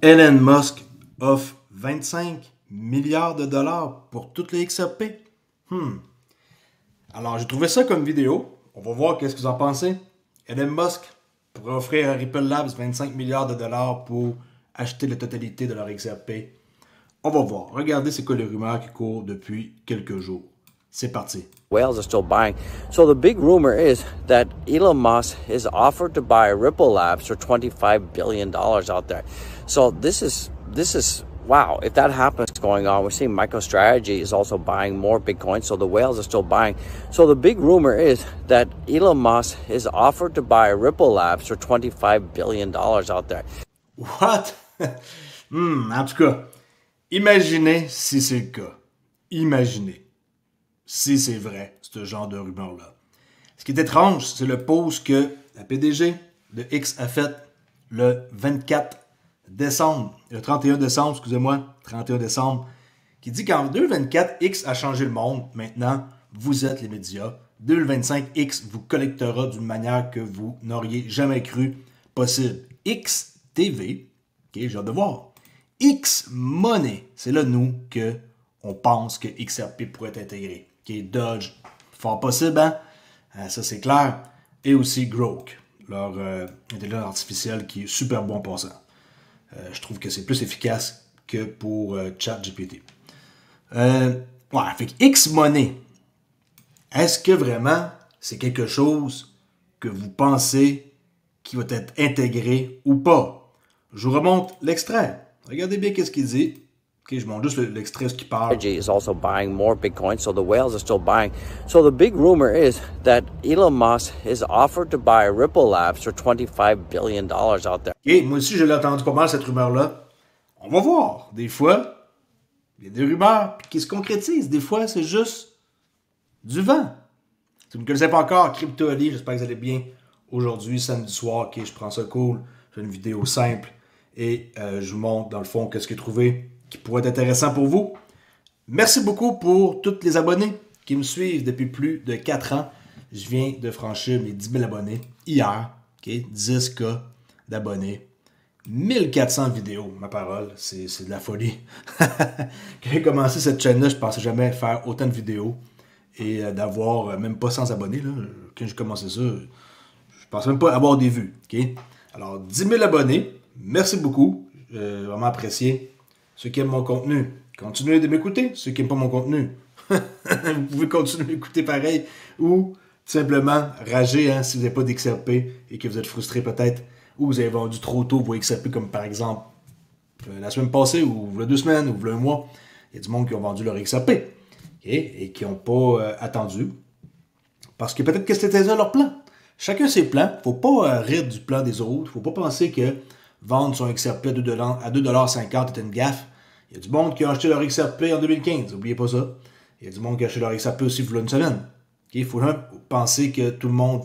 Elon Musk offre 25 milliards de dollars pour toutes les XRP. Alors, j'ai trouvé ça comme vidéo. On va voir qu'est-ce que vous en pensez. Elon Musk pourrait offrir à Ripple Labs 25 milliards de dollars pour acheter la totalité de leur XRP. On va voir. Regardez c'est quoi les rumeurs qui courent depuis quelques jours. C'est parti. Whales are still buying. So the big rumor is that Elon Musk is offered to buy Ripple Labs for $25 billion out there. So this is wow. If that happens going on, we're seeing MicroStrategy is also buying more Bitcoin. So the whales are still buying. So the big rumor is that Elon Musk is offered to buy Ripple Labs for $25 billion out there. What? En tout cas, imaginez si c'est le cas. Imaginez si c'est vrai, ce genre de rumeur-là. Ce qui est étrange, c'est le post que la PDG de X a fait le 24 décembre, le 31 décembre, excusez-moi, 31 décembre, qui dit qu'en 2024, X a changé le monde. Maintenant, vous êtes les médias. 2025, X vous collectera d'une manière que vous n'auriez jamais cru possible. X TV, ok, j'ai hâte de voir. X Money, c'est là, nous, qu'on pense que XRP pourrait être intégré. Okay, Dodge, fort possible, hein? Ça, c'est clair. Et aussi Grok, leur intelligence artificielle qui est super bon pour ça. Je trouve que c'est plus efficace que pour ChatGPT. Ouais, fait que X-Money, est-ce que vraiment c'est quelque chose que vous pensez qui va être intégré ou pas? Je vous remonte l'extrait. Regardez bien qu'est-ce qu'il dit. Ok, je montre juste l'extrait ce qui parle. Is also buying more Bitcoin, so the whales are still buying. So the big rumor is that Elon Musk is offered to buy Ripple Labs for $25 billion out there. Et moi aussi, je l'ai entendu pas mal, cette rumeur-là. On va voir. Des fois, il y a des rumeurs qui se concrétisent. Des fois, c'est juste du vent. Si vous ne me connaissez pas encore, Crypto Ali, j'espère que vous allez bien. Aujourd'hui, samedi soir, ok, je prends ça cool. J'ai une vidéo simple. Et je vous montre, dans le fond, qu'est-ce que j'ai trouvé qui pourrait être intéressant pour vous. Merci beaucoup pour tous les abonnés qui me suivent depuis plus de 4 ans. Je viens de franchir mes 10 000 abonnés hier. Okay? 10K d'abonnés. 1400 vidéos, ma parole. C'est de la folie. Quand j'ai commencé cette chaîne-là, je ne pensais jamais faire autant de vidéos et d'avoir même pas 100 abonnés. Là. Quand j'ai commencé ça, je ne pensais même pas avoir des vues. Okay? Alors, 10 000 abonnés. Merci beaucoup. Vraiment apprécié. Ceux qui aiment mon contenu, continuez de m'écouter. Ceux qui n'aiment pas mon contenu, vous pouvez continuer à m'écouter pareil. Ou tout simplement rager si vous n'avez pas d'XRP et que vous êtes frustré peut-être. Ou vous avez vendu trop tôt vos XRP, comme par exemple la semaine passée, ou il y a 2 semaines, ou il y a un mois. Il y a du monde qui ont vendu leur XRP. Okay? Et qui n'ont pas attendu. Parce que peut-être que c'était ça leur plan. Chacun ses plans. Il ne faut pas rire du plan des autres. Il ne faut pas penser que vendre son XRP à 2,50$ était une gaffe. Il y a du monde qui a acheté leur XRP en 2015. N'oubliez pas ça. Il y a du monde qui a acheté leur XRP aussi il y a une semaine. Il faut jamais penser que tout le monde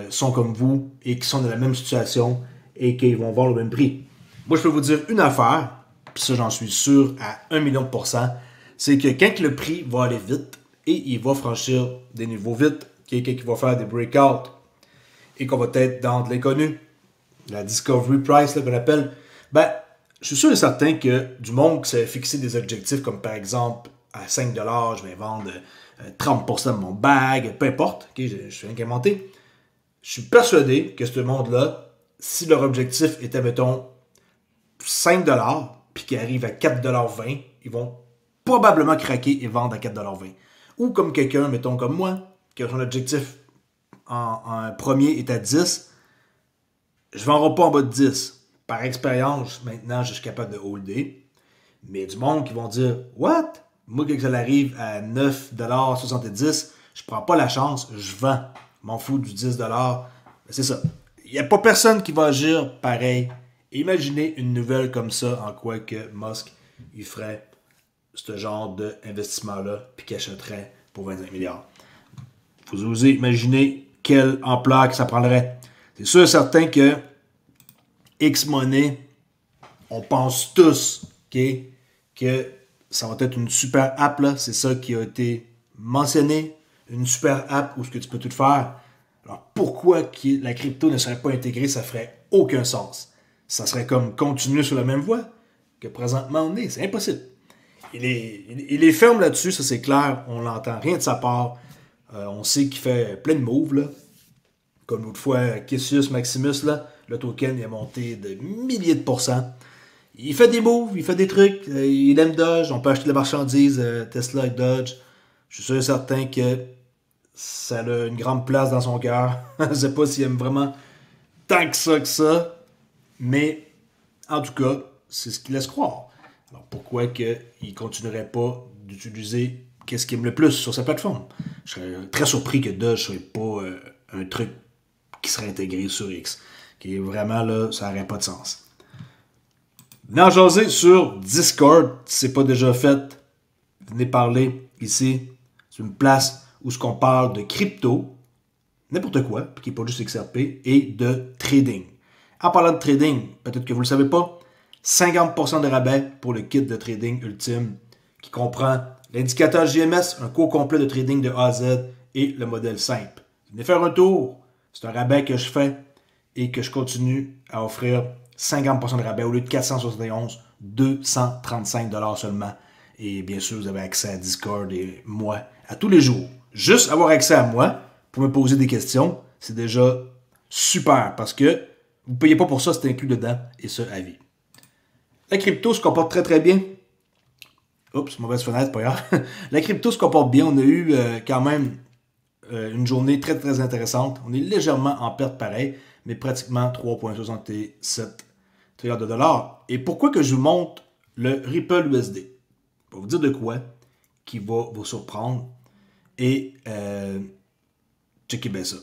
sont comme vous et qui sont dans la même situation et qu'ils vont vendre le même prix. Moi, je peux vous dire une affaire, puis ça, j'en suis sûr à 1 million de pourcents, c'est que quand le prix va aller vite et il va franchir des niveaux vite, quelqu'un qui va faire des breakouts et qu'on va être dans de l'inconnu, la discovery price qu'on appelle, ben, je suis sûr et certain que du monde qui s'est fixé des objectifs comme par exemple à 5$, je vais vendre 30% de mon bag, peu importe, okay, je suis rien qu'inventé. Je suis persuadé que ce monde-là, si leur objectif était, mettons, 5$, puis qu'ils arrivent à 4,20$, ils vont probablement craquer et vendre à 4,20$. Ou comme quelqu'un, mettons comme moi, que son objectif en premier est à 10$, je ne vendrai pas en bas de 10$. Par expérience, maintenant, je suis capable de holder. Mais du monde qui vont dire « What? Moi, quand ça arrive à 9,70$, je prends pas la chance, je vends. Je m'en fous du 10$. » C'est ça. Il n'y a pas personne qui va agir pareil. Imaginez une nouvelle comme ça, en quoi que Musk il ferait ce genre d'investissement-là, puis qu'il achèterait pour 25 milliards. Vous osez imaginer quelle ampleur que ça prendrait. C'est sûr et certain que X-Money, on pense tous okay, que ça va être une super app. C'est ça qui a été mentionné. Une super app où ce que tu peux tout faire. Alors pourquoi la crypto ne serait pas intégrée, ça ferait aucun sens. Ça serait comme continuer sur la même voie que présentement on est. C'est impossible. Il est ferme là-dessus, ça c'est clair. On n'entend rien de sa part. On sait qu'il fait plein de moves, là. Comme l'autre fois, Cassius Maximus, là, le token est monté de milliers de pourcents. Il fait des moves, il fait des trucs. Il aime Dodge. On peut acheter de la marchandise Tesla et Dodge. Je suis sûr et certain que ça a une grande place dans son cœur. Je ne sais pas s'il aime vraiment tant que ça. Mais, en tout cas, c'est ce qu'il laisse croire. Alors, pourquoi qu'il ne continuerait pas d'utiliser qu'est-ce qu'il aime le plus sur sa plateforme? Je serais très surpris que Dodge ne soit pas un truc qui serait intégré sur X. Qui est vraiment là, ça n'aurait pas de sens. Venez en jaser sur Discord, si ce n'est pas déjà fait. Venez parler ici. C'est une place où ce qu'on parle de crypto, n'importe quoi, qui n'est pas juste XRP, et de trading. En parlant de trading, peut-être que vous ne le savez pas, 50% de rabais pour le kit de trading ultime qui comprend l'indicateur JMS, un cours complet de trading de A à Z et le modèle simple. Venez faire un tour. C'est un rabais que je fais et que je continue à offrir 50% de rabais au lieu de 471, 235 $ seulement. Et bien sûr, vous avez accès à Discord et moi à tous les jours. Juste avoir accès à moi pour me poser des questions, c'est déjà super parce que vous ne payez pas pour ça, c'est inclus dedans et ça à vie. La crypto se comporte très très bien. Oups, mauvaise fenêtre, pas grave. La crypto se comporte bien. On a eu quand même une journée très très intéressante. On est légèrement en perte pareil, mais pratiquement 3,67 trillions de dollars. Et pourquoi que je vous montre le Ripple USD? Je vais vous dire de quoi qui va vous surprendre. Et checkez bien ça.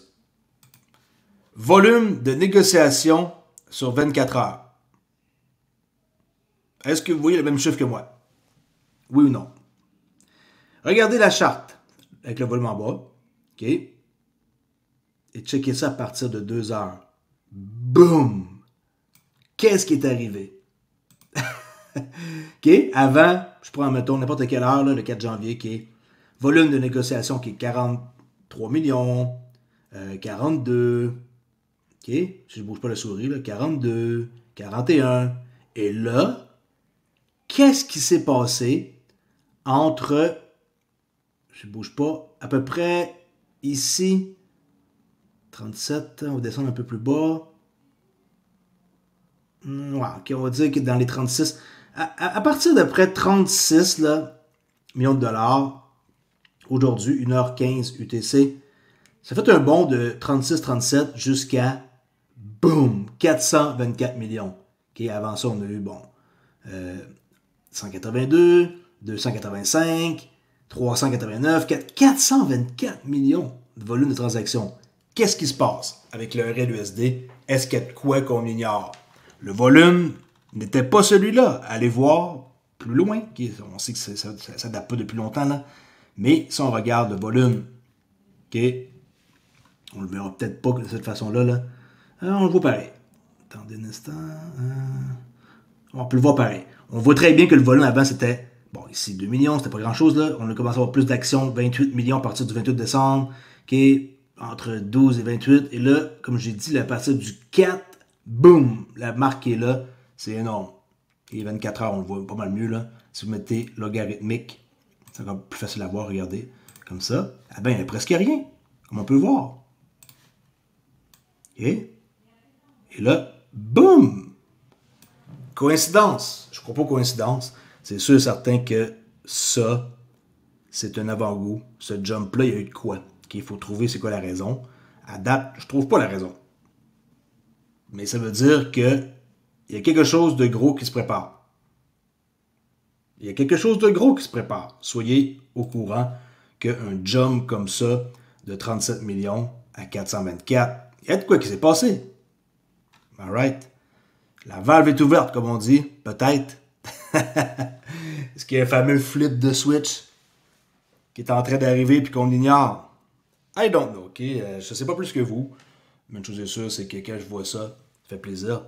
Volume de négociation sur 24 heures. Est-ce que vous voyez le même chiffre que moi? Oui ou non? Regardez la charte avec le volume en bas. OK? Et checkez ça à partir de 2 heures. Boum! Qu'est-ce qui est arrivé? OK? Avant, je prends, mettons, n'importe quelle heure, là, le 4 janvier, qui est volume de négociation qui est 43 millions, 42, OK? Si je ne bouge pas la souris, là, 42, 41. Et là, qu'est-ce qui s'est passé entre, je ne bouge pas, à peu près ici, 37, on va descendre un peu plus bas. Ouais, OK, on va dire que dans les 36, à partir de près 36 là, millions de dollars, aujourd'hui, 1h15 UTC, ça fait un bond de 36-37 jusqu'à, boum, 424 millions. OK, avant ça, on a eu, 182, 285, 389, 424 millions de volume de transactions. Qu'est-ce qui se passe avec le RLUSD? Est-ce qu'il y a de quoi qu'on ignore? Le volume n'était pas celui-là. Allez voir plus loin. Okay, on sait que ça ne date pas depuis longtemps, là. Mais si on regarde le volume, okay, on le verra peut-être pas de cette façon-là. Là. On le voit pareil. Attendez un instant. On peut le voir pareil. On voit très bien que le volume avant, c'était, ici 2 millions, c'était pas grand-chose. Là. On a commencé à avoir plus d'actions, 28 millions à partir du 28 décembre, okay, entre 12 et 28. Et là, comme j'ai dit, à partir du 4, boum, la marque qui est là, c'est énorme. Et 24 heures, on le voit pas mal mieux. Là. Si vous mettez logarithmique, c'est encore plus facile à voir, regardez. Comme ça, il n'y a presque rien, comme on peut voir. Et là, boum! Coïncidence. Je ne crois pas coïncidence. C'est sûr et certain que ça, c'est un avant-goût. Ce jump-là, il y a eu de quoi? Il faut trouver c'est quoi la raison. À date, je trouve pas la raison. Mais ça veut dire qu'il y a quelque chose de gros qui se prépare. Il y a quelque chose de gros qui se prépare. Soyez au courant qu'un jump comme ça, de 37 millions à 424, il y a de quoi qui s'est passé. Alright? La valve est ouverte, comme on dit. Peut-être. Est-ce qu'il y a un fameux flip de switch qui est en train d'arriver et qu'on ignore? I don't know, ok? Je ne sais pas plus que vous. Mais une chose est sûre, c'est que quand je vois ça, ça fait plaisir.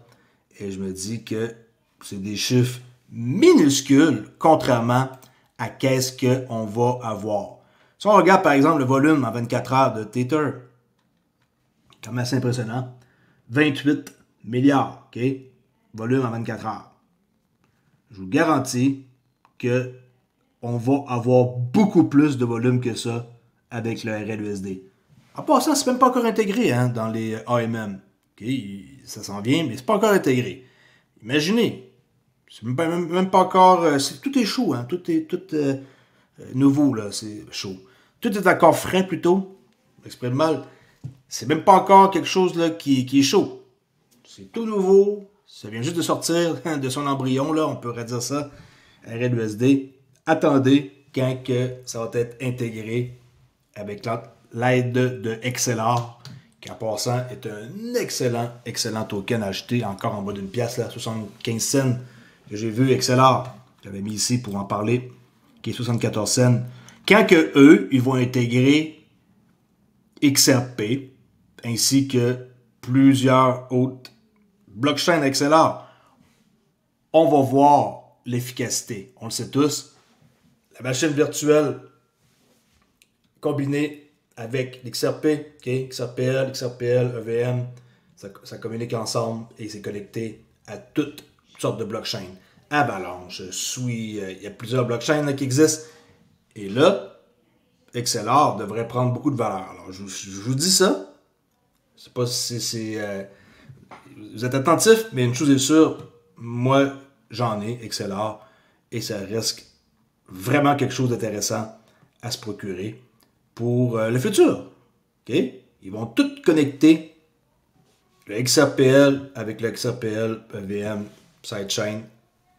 Et je me dis que c'est des chiffres minuscules, contrairement à qu'est-ce qu'on va avoir. Si on regarde, par exemple, le volume en 24 heures de Tether, quand même assez impressionnant. 28 milliards, ok? volume en 24 heures. Je vous garantis que on va avoir beaucoup plus de volume que ça avec le RLUSD. En passant, c'est même pas encore intégré hein, dans les AMM. Okay, ça s'en vient, mais c'est pas encore intégré. Imaginez, c'est même pas encore... tout est chaud, hein, tout est nouveau, là, c'est chaud. Tout est encore frais plutôt, exprès de mal. C'est même pas encore quelque chose là, qui est chaud. C'est tout nouveau, ça vient juste de sortir de son embryon, là, on pourrait dire ça, RLUSD. Attendez quand que ça va être intégré avec l'aide de XLR, qui en passant est un excellent token à acheter encore en bas d'une pièce, là, 75 cents. Que j'ai vu XLR, j'avais mis ici pour en parler, qui est 74 cents. Quand que eux, ils vont intégrer XRP, ainsi que plusieurs autres blockchains XLR, on va voir l'efficacité. On le sait tous. La machine virtuelle combinée avec l'XRP, okay? XRPL, EVM, ça communique ensemble et c'est connecté à toutes sortes de blockchains. Avalanche, Sui, il y a plusieurs blockchains là, qui existent. Et là, XLR devrait prendre beaucoup de valeur. Alors, je vous dis ça. Je sais pas si c'est... vous êtes attentifs, mais une chose est sûre, moi, j'en ai, XLR, et ça risque vraiment quelque chose d'intéressant à se procurer pour le futur. Okay? Ils vont tout connecter le XRPL avec le XRPL, EVM, sidechain,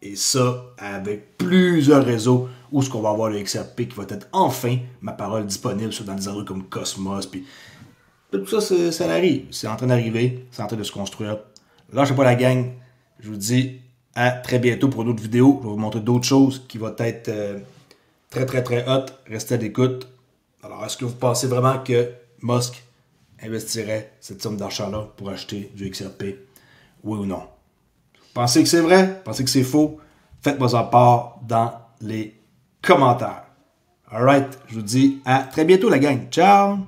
et ça avec plusieurs réseaux où ce qu'on va avoir le XRP qui va être enfin, ma parole, disponible dans des endroits comme Cosmos. Puis tout ça, ça arrive. C'est en train d'arriver, c'est en train de se construire. Lâchez pas la gang. Je vous dis à très bientôt pour une autre vidéo. Je vais vous montrer d'autres choses qui vont être très hot. Restez à l'écoute. Alors, est-ce que vous pensez vraiment que Musk investirait cette somme d'argent-là pour acheter du XRP? Oui ou non? Pensez que c'est vrai? Pensez que c'est faux? Faites-moi en part dans les commentaires. Alright, je vous dis à très bientôt la gang. Ciao!